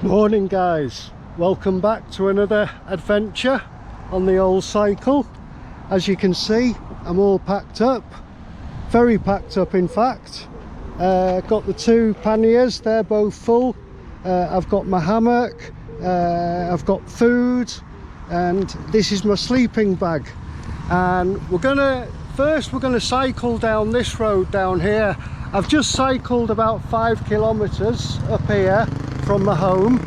Morning guys, welcome back to another adventure on the old cycle. As you can see, I'm all packed up, very packed up in fact. Got the two panniers, they're both full. I've got my hammock, I've got food, and this is my sleeping bag. And we're gonna cycle down this road down here. I've just cycled about 5 kilometers up here from my home,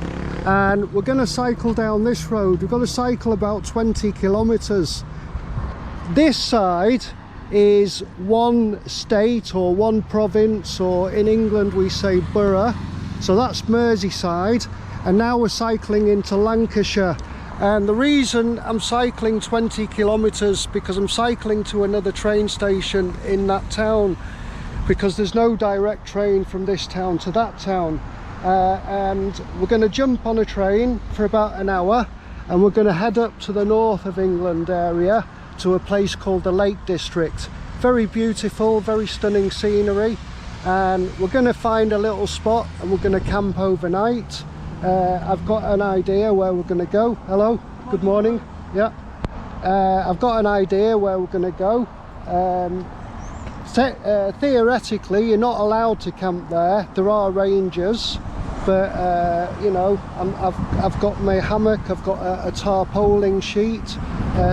and we're going to cycle down this road. We've got to cycle about 20 kilometers. This side is one state or one province, or in England we say borough, so that's Merseyside. And now we're cycling into Lancashire, and the reason I'm cycling 20 kilometers because I'm cycling to another train station in that town, because there's no direct train from this town to that town. And we're going to jump on a train for about an hour, and we're going to head up to the north of England area to a place called the Lake District. Very beautiful, very stunning scenery, and we're going to find a little spot and we're going to camp overnight. I've got an idea where we're going to go. Hello, good morning. Yeah, I've got an idea where we're going to go. Theoretically you're not allowed to camp there, there are rangers, but you know, I've got my hammock, I've got a tarpaulin sheet,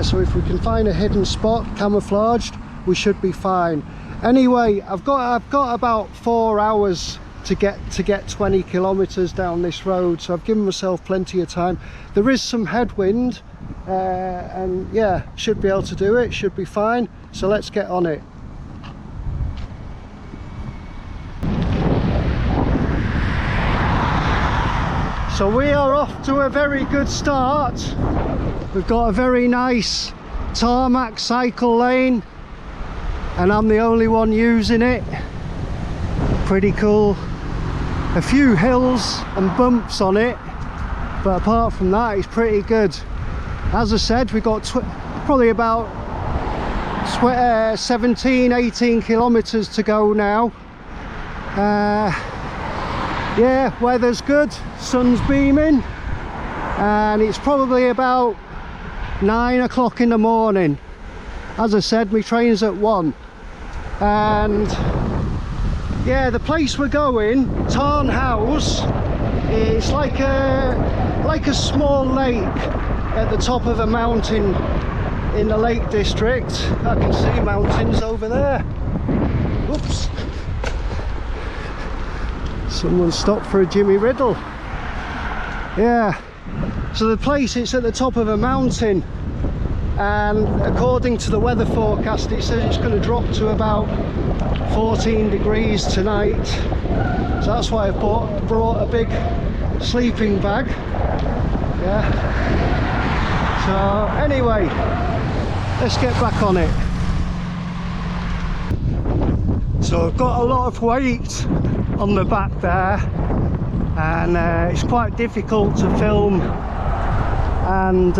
so if we can find a hidden spot camouflaged, we should be fine. Anyway, I've got about 4 hours to get 20 kilometers down this road, so I've given myself plenty of time. There is some headwind, and yeah, should be able to do it, should be fine, so let's get on it. So we are off to a very good start. We've got a very nice tarmac cycle lane, and I'm the only one using it. Pretty cool. A few hills and bumps on it, but apart from that it's pretty good. As I said, we've got probably about 17-18 kilometers to go now. Yeah, weather's good, sun's beaming, and it's probably about 9 o'clock in the morning. As I said, my train's at 1, and yeah, the place we're going, Tarn Hows, it's like a small lake at the top of a mountain in the Lake District. I can see mountains over there. Oops. Someone stopped for a Jimmy Riddle. Yeah, so the place, it's at the top of a mountain, and according to the weather forecast it says it's going to drop to about 14 degrees tonight, so that's why I brought a big sleeping bag. Yeah, so anyway, let's get back on it. So I've got a lot of weight on the back there, and it's quite difficult to film and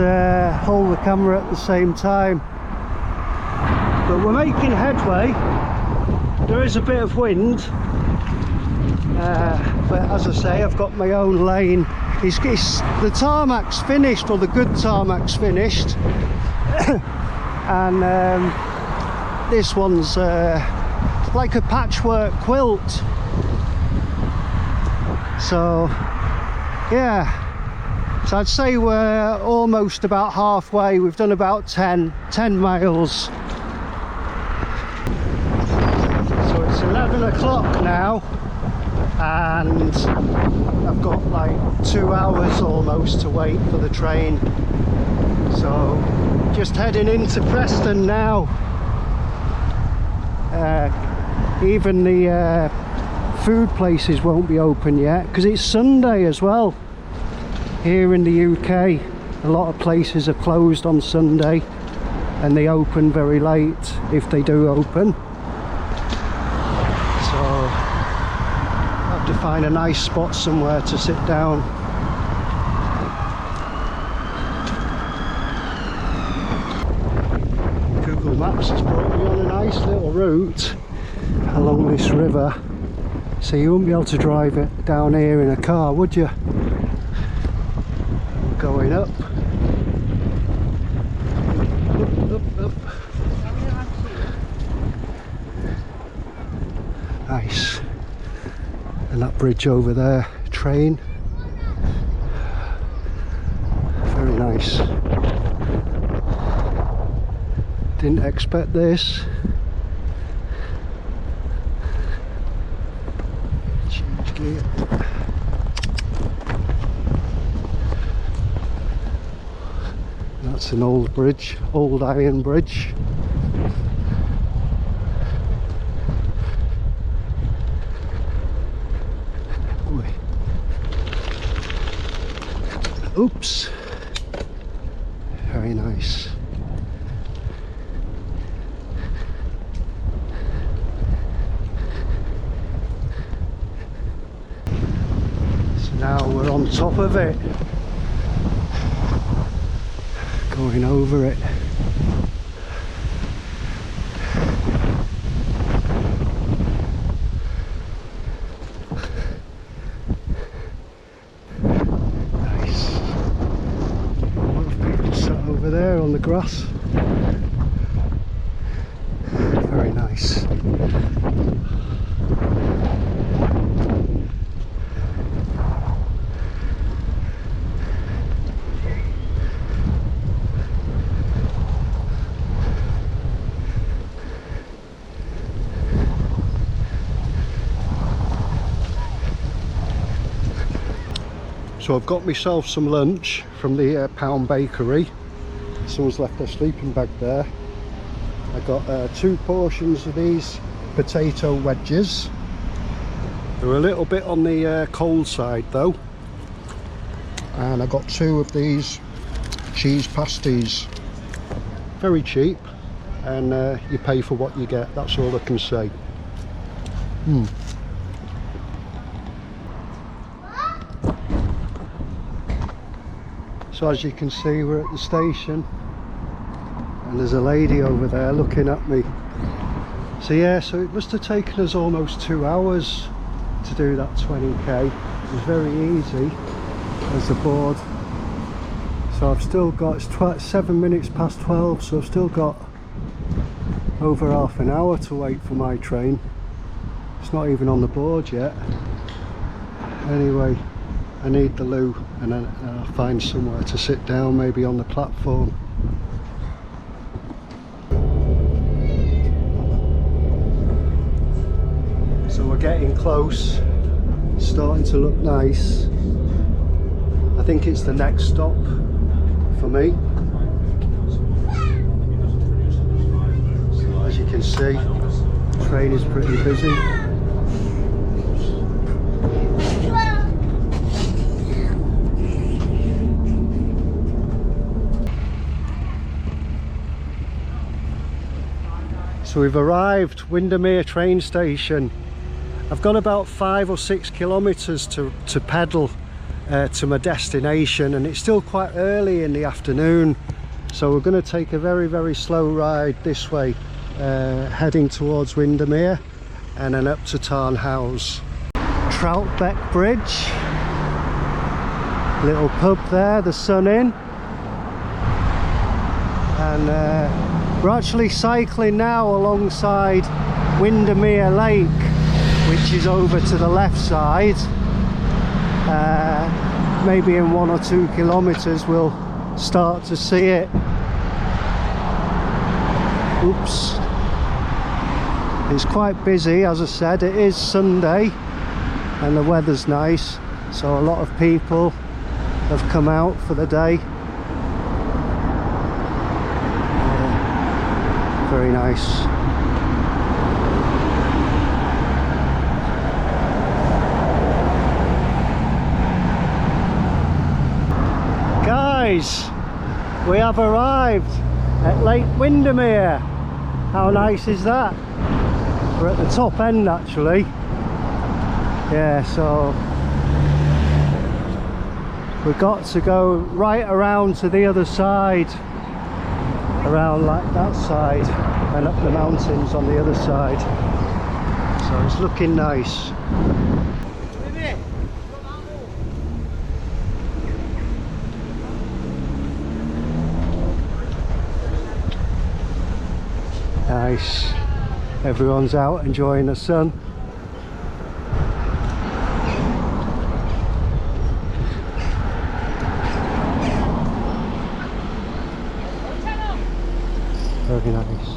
hold the camera at the same time, but we're making headway. There is a bit of wind, but as I say, I've got my own lane. The tarmac's finished, or the good tarmac's finished, and this one's like a patchwork quilt. So yeah, so I'd say we're almost about halfway. We've done about 10 miles. So it's 11 o'clock now, and I've got like 2 hours almost to wait for the train. So just heading into Preston now. Even the food places won't be open yet because it's Sunday as well. Here in the UK, a lot of places are closed on Sunday, and they open very late if they do open. So I have to find a nice spot somewhere to sit down. Google Maps has brought me on a nice little route along this river, so you wouldn't be able to drive it down here in a car, would you? up. Up. Nice. And that bridge over there, train. Very nice. Didn't expect this. Change gear. That's an old bridge, old iron bridge. Oops. Very nice. So now we're on top of it. Going over it. Nice. A lot of people sat over there on the grass. Very nice. So I've got myself some lunch from the Pound Bakery. Someone's left their sleeping bag there. I got 2 portions of these potato wedges. They're a little bit on the cold side though. And I got 2 of these cheese pasties. Very cheap, and you pay for what you get. That's all I can say. So as you can see, we're at the station and there's a lady over there looking at me. So yeah, so it must have taken us almost 2 hours to do that 20k. It was very easy as the board. So I've still got, it's 7 minutes past 12, so I've still got over half an hour to wait for my train. It's not even on the board yet. Anyway, I need the loo, and then I'll find somewhere to sit down, maybe on the platform. So we're getting close, it's starting to look nice. I think it's the next stop for me. So as you can see, the train is pretty busy. So we've arrived, Windermere train station. I've got about 5 or 6 kilometres to pedal to my destination, and it's still quite early in the afternoon. So we're going to take a very, very slow ride this way, heading towards Windermere and then up to Tarn Hows. Troutbeck Bridge. Little pub there, the sun in. And we're actually cycling now alongside Windermere Lake, which is over to the left side. Maybe in 1 or 2 kilometres we'll start to see it. Oops. It's quite busy, as I said. It is Sunday and the weather's nice, so a lot of people have come out for the day. Very nice. Guys, we have arrived at Lake Windermere. How nice is that? We're at the top end actually. Yeah, so we've got to go right around to the other side. Around like that side and up the mountains on the other side, so it's looking nice. nice. Everyone's out enjoying the sun. Very nice.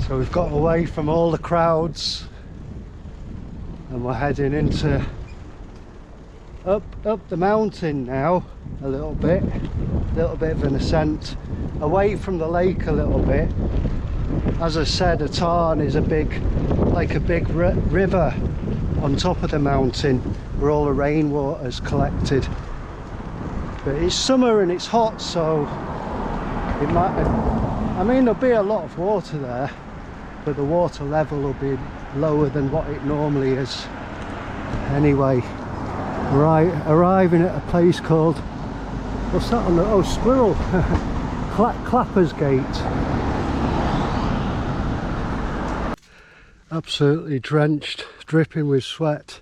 So we've got away from all the crowds and we're heading into up the mountain now a little bit of an ascent away from the lake a little bit. As I said, a tarn is like a big river on top of the mountain where all the rainwater's collected. But it's summer and it's hot, so it might, I mean, there'll be a lot of water there, but the water level will be lower than what it normally is. Anyway, right, arriving at a place called, what's that on the, oh, Squirrel, Clapper's Gate. Absolutely drenched, dripping with sweat.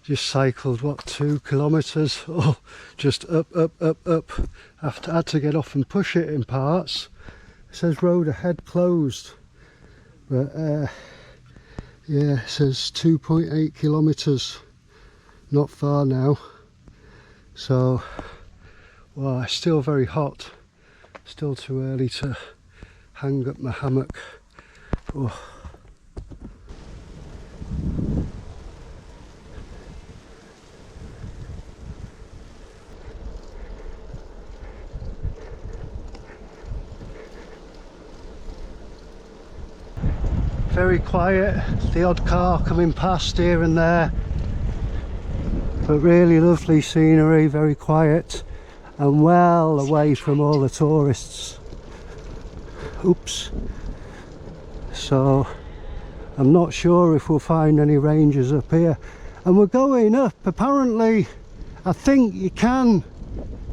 Just cycled, what, 2 kilometres? Oh, just up. Had to get off and push it in parts. It says road ahead closed. But yeah, it says 2.8 kilometres. Not far now. So, well, it's still very hot. Still too early to hang up my hammock. Oh. Very quiet, the odd car coming past here and there, but really lovely scenery, very quiet and well away from all the tourists. Oops. So I'm not sure if we'll find any rangers up here, and we're going up. Apparently I think you can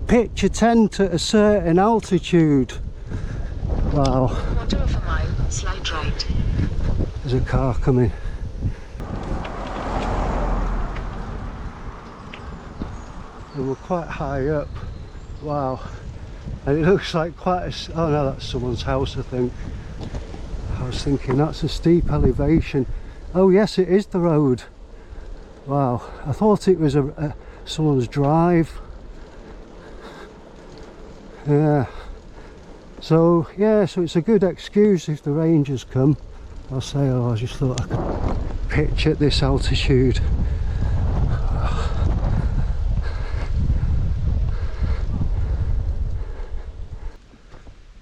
pitch a tent at a certain altitude. Wow. 1/4 mile, slight right. There's a car coming. And we're quite high up. Wow. And it looks like quite a, oh no, that's someone's house, I think. I was thinking that's a steep elevation. Oh yes, it is the road. Wow, I thought it was someone's drive. Yeah. So yeah, so it's a good excuse if the rangers come. I'll say, oh, I just thought I could pitch at this altitude.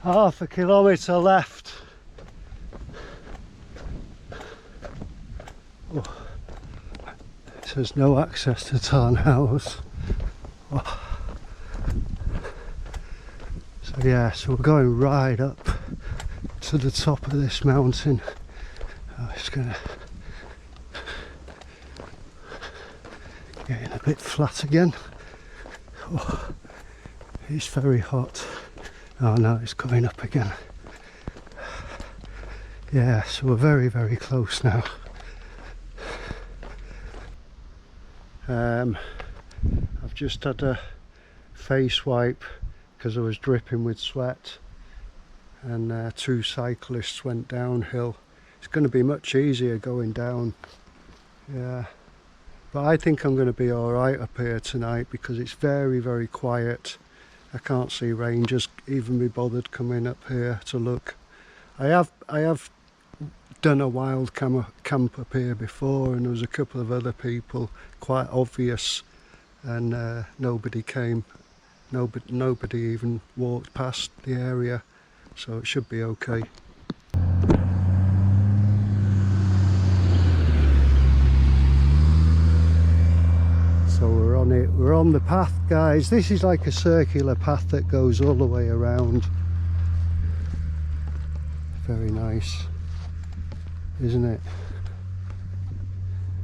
Half a kilometre left. Oh. It says no access to Tarn Hows. Oh. So yeah, so we're going right up to the top of this mountain. Oh, it's gonna getting a bit flat again. Oh, it's very hot. Oh no, it's going up again. Yeah, so we're very, very close now. I've just had a face wipe because I was dripping with sweat, and 2 cyclists went downhill. It's going to be much easier going down. Yeah, but I think I'm going to be alright up here tonight because it's very, very quiet. I can't see rangers even be bothered coming up here to look. I have done a wild camp up here before, and there was a couple of other people, quite obvious, and nobody came. Nobody even walked past the area, so it should be okay. So we're on it, we're on the path, guys. This is like a circular path that goes all the way around. Very nice, isn't it?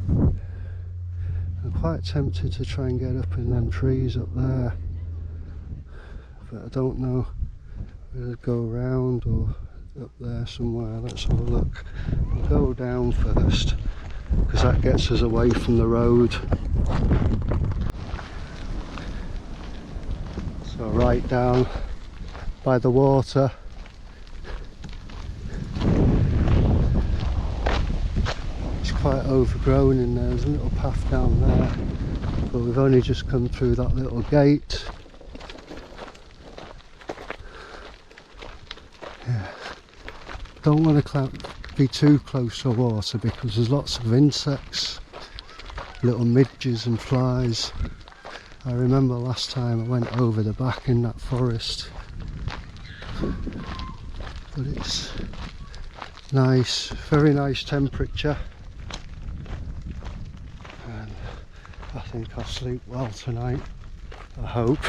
I'm quite tempted to try and get up in them trees up there, but I don't know whether to go around or up there somewhere. Let's have a look. Go down first, because that gets us away from the road. So right down by the water. It's quite overgrown in there. There's a little path down there, but we've only just come through that little gate. Yeah. Don't want to be too close to water because there's lots of insects, little midges and flies. I remember last time I went over the back in that forest, but it's nice, very nice temperature, and I think I'll sleep well tonight, I hope.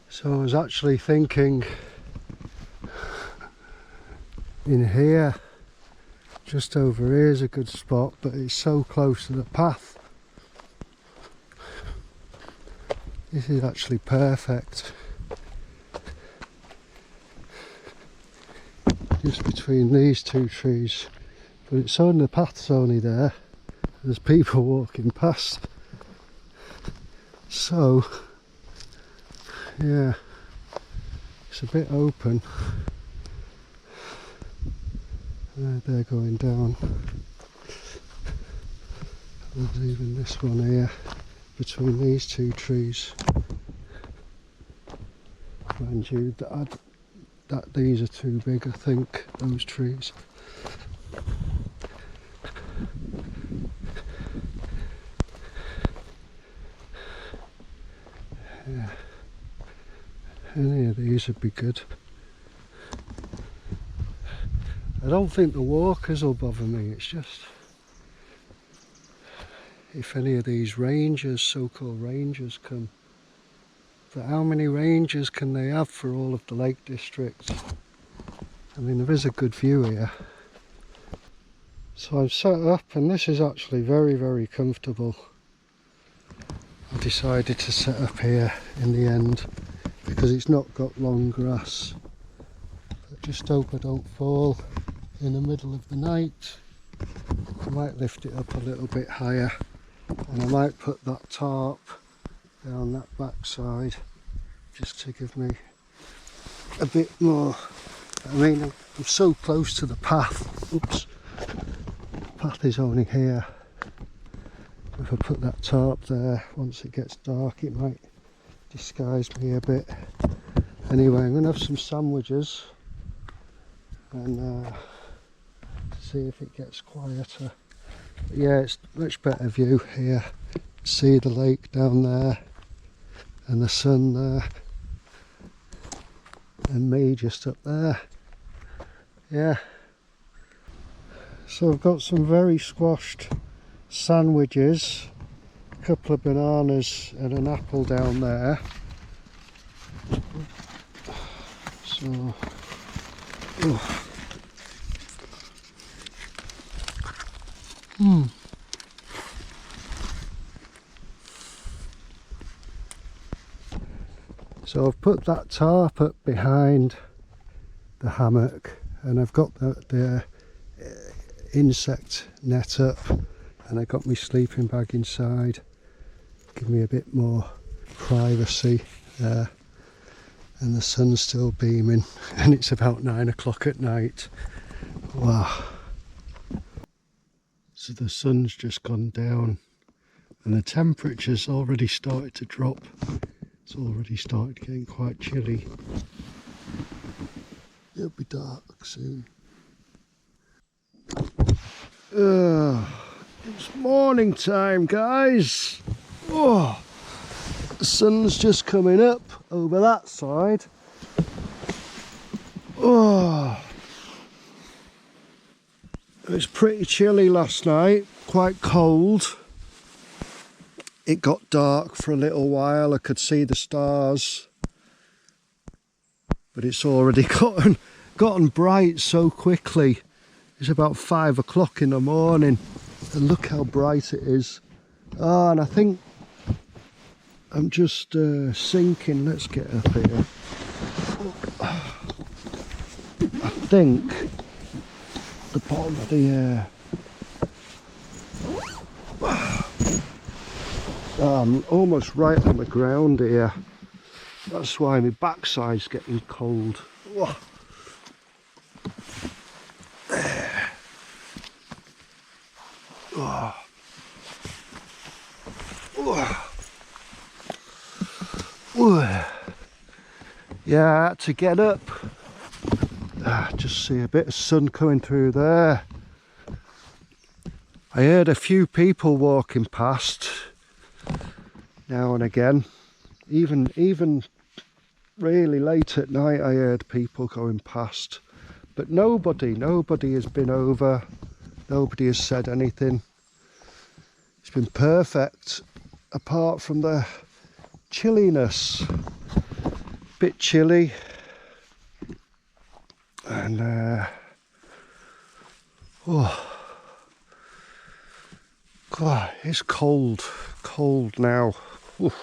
So I was actually thinking in here, just over here is a good spot, but it's so close to the path. This is actually perfect. Just between these two trees, but it's only, the path's only there. There's people walking past. So, yeah, it's a bit open. They're going down. There's even this one here between these two trees. Mind you, that these are too big, I think, those trees. Yeah. Any of these would be good. I don't think the walkers will bother me, it's just if any of these rangers, so-called rangers, come. But how many rangers can they have for all of the Lake District? I mean, there is a good view here. So I've set up, and this is actually very, very comfortable. I decided to set up here in the end because it's not got long grass. I just hope I don't fall in the middle of the night. I might lift it up a little bit higher, and I might put that tarp down that back side just to give me a bit more. I mean, I'm so close to the path. Oops, the path is only here. If I put that tarp there, once it gets dark, it might disguise me a bit. Anyway, I'm going to have some sandwiches and see if it gets quieter. But yeah, it's much better view here. See the lake down there and the sun there and me just up there. Yeah, so I've got some very squashed sandwiches, a couple of bananas and an apple down there. So So I've put that tarp up behind the hammock, and I've got the insect net up, and I got my sleeping bag inside, give me a bit more privacy there. And the sun's still beaming, and it's about 9 o'clock at night. Wow. So the sun's just gone down and the temperature's already started to drop. It's already started getting quite chilly. It'll be dark soon. It's morning time, guys. Oh, the sun's just coming up over that side. Oh, it was pretty chilly last night, quite cold. It got dark for a little while, I could see the stars, but it's already gotten bright so quickly. It's about 5 o'clock in the morning, and look how bright it is. Oh, and I think I'm just sinking. Let's get up here. I think the bottom of the I'm almost right on the ground here. That's why my backside's getting cold. Whoa. Oh. Oh. Oh. Yeah, I had to get up. Just see a bit of sun coming through there. I heard a few people walking past now and again. Even really late at night I heard people going past. But nobody has been over. Nobody has said anything. It's been perfect, apart from the chilliness. Bit chilly. And oh God, it's cold now. Oof.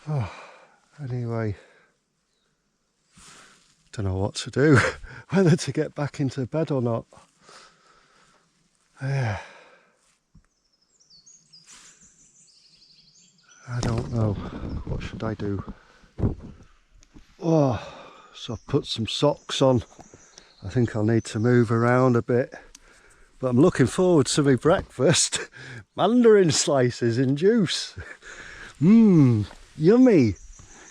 Oh, anyway, don't know what to do, whether to get back into bed or not. Yeah, I don't know. What should I do? Oh, so I've put some socks on. I think I'll need to move around a bit. But I'm looking forward to my breakfast. Mandarin slices and juice. Mmm, yummy.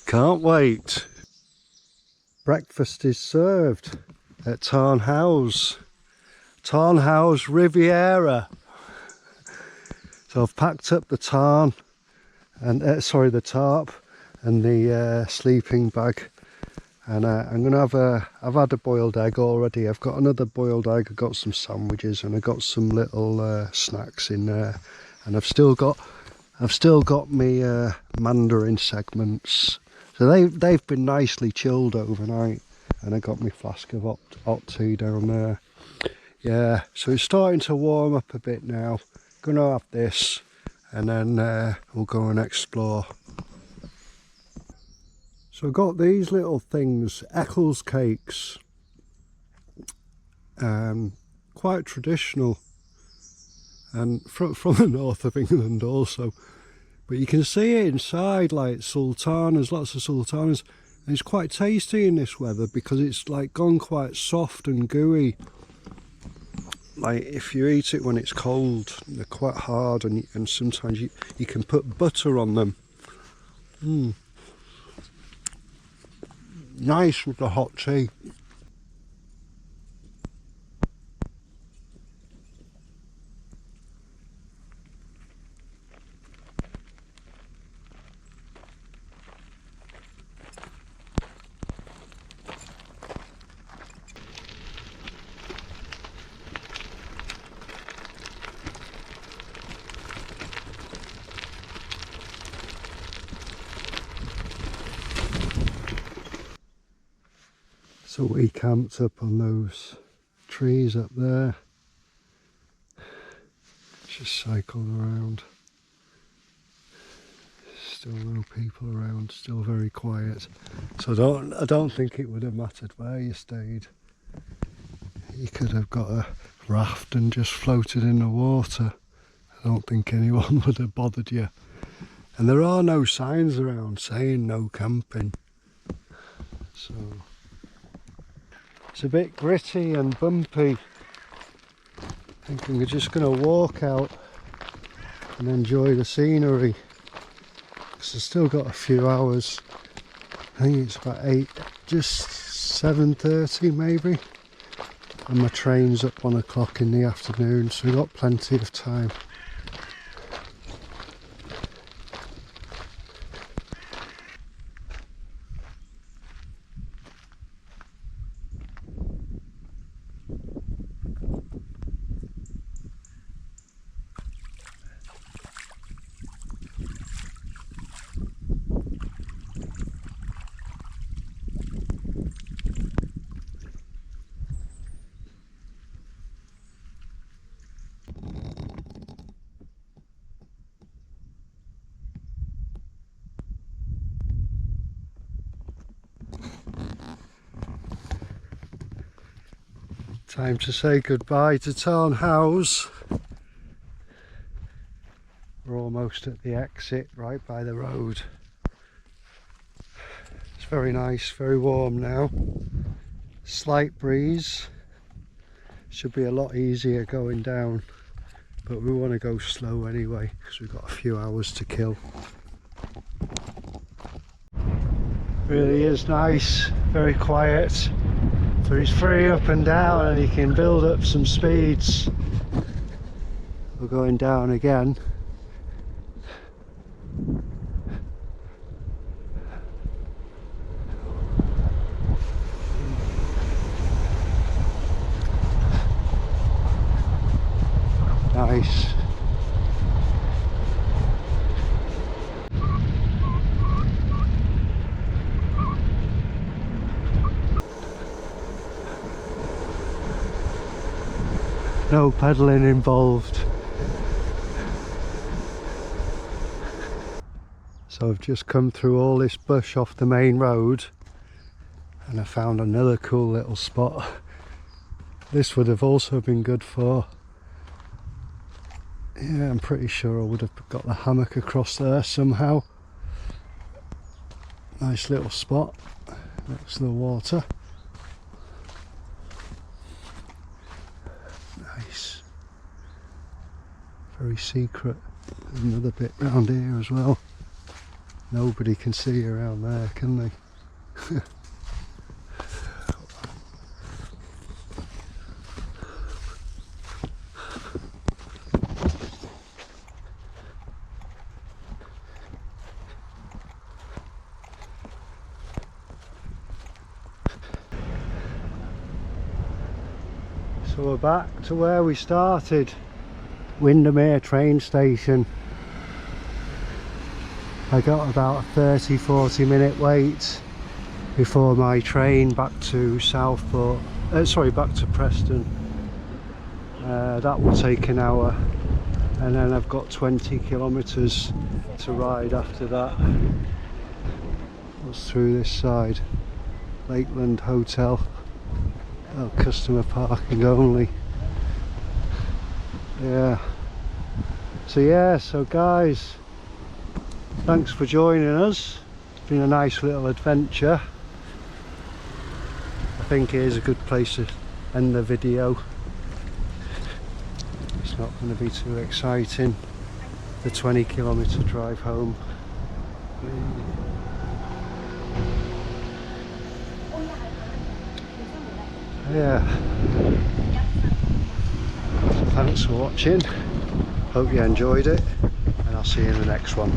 Can't wait. Breakfast is served at Tarn Hows. Tarn Hows Riviera. So I've packed up the tarn and the tarp and the sleeping bag. And I'm gonna have I've had a boiled egg already. I've got another boiled egg. I've got some sandwiches and I've got some little snacks in there. And I've still got my mandarin segments. So they've been nicely chilled overnight. And I got my flask of hot tea down there. Yeah, so it's starting to warm up a bit now. Gonna have this, and then we'll go and explore. So I got these little things, Eccles cakes, quite traditional, and from the north of England also. But you can see it inside, like sultanas, lots of sultanas, and it's quite tasty in this weather because it's like gone quite soft and gooey. Like if you eat it when it's cold, they're quite hard, and sometimes you can put butter on them. Mm. Nice with the hot tea. So we camped up on those trees up there. Just cycled around. Still no people around, still very quiet. So I don't think it would have mattered where you stayed. You could have got a raft and just floated in the water. I don't think anyone would have bothered you. And there are no signs around saying no camping. So it's a bit gritty and bumpy. Thinking we're just going to walk out and enjoy the scenery. Because I've still got a few hours. I think it's about 8, just 7:30 maybe. And my train's at 1 o'clock in the afternoon, so we've got plenty of time. Time to say goodbye to Tarn Hows. We're almost at the exit, right by the road. It's very nice, very warm now. Slight breeze. Should be a lot easier going down, but we want to go slow anyway because we've got a few hours to kill. Really is nice, very quiet. So he's free up and down and he can build up some speeds. We're going down again. Nice. No pedalling involved. So I've just come through all this bush off the main road and I found another cool little spot. This would have also been good for, yeah, I'm pretty sure I would have got the hammock across there somehow. Nice little spot next to the water. Nice. Very secret. There's another bit round here as well. Nobody can see around there, can they? So we're back to where we started, Windermere train station. I got about a 30-40 minute wait before my train back to Southport, back to Preston. That will take an hour and then I've got 20 kilometres to ride after that. What's through this side? Lakeland Hotel. Oh, customer parking only. Yeah. So guys, thanks for joining us. It's been a nice little adventure. I think it is a good place to end the video. It's not going to be too exciting, the 20-kilometre drive home. Yeah. So thanks for watching. Hope you enjoyed it, and I'll see you in the next one.